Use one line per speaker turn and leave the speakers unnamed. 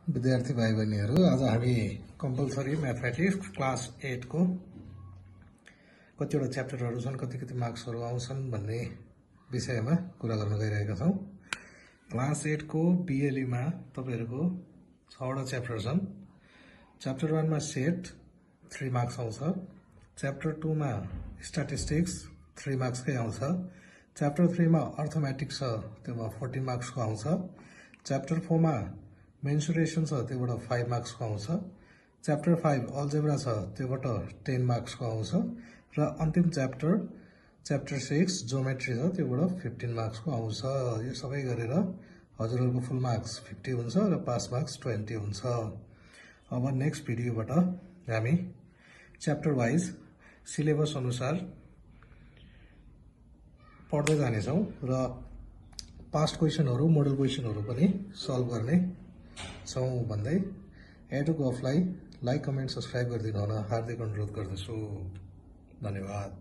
विद्यार्थी भाइ बहिनीहरू, आज हामी कम्पलसरी म्याथमेटिक्स क्लास 8 को कतिवटा च्याप्टरहरू छन्, कति कति मार्क्सहरू आउँछन् भन्ने विषयमा कुरा गर्न गइरहेका छौँ। क्लास 8 को BLE मा तपाईहरुको 6 वटा च्याप्टर छन्। च्याप्टर 1 मा सेट 3 मार्क्स आउँछ। च्याप्टर 2 मा स्ट्याटिस्टिक्स 3 मार्क्सकै आउँछ। च्याप्टर 3 मा अर्थमेटिक्स छ, त्यसमा 40 मार्क्सको आउँछ। च्याप्टर 4 मा मेन्सुरेसन छ, त्योबाट 5 मार्क्सको आउँछ। च्याप्टर 5 अल्जेब्रा छ, त्योबाट 10 मार्क्सको आउँछ। र अन्तिम च्याप्टर 6 ज्योमेट्री छ, त्योबाट 15 मार्क्सको आउँछ। यो सबै गरेर हजुरहरुको फुल मार्क्स 50 हुन्छ र पास मार्क्स 20 हुन्छ। अब नेक्स्ट भिडियोबाट हामी च्याप्टर वाइज सिलेबस अनुसार पढ्दै जानेछौँ र पास्ट क्वेशनहरू, मोडल क्वेशनहरू पनि सल्भ गर्ने छौँ भन्दै एडु गफलाई लाइक, कमेन्ट, सब्स्क्राइब गरिदिनु होला हार्दिक अनुरोध गर्दछु। धन्यवाद।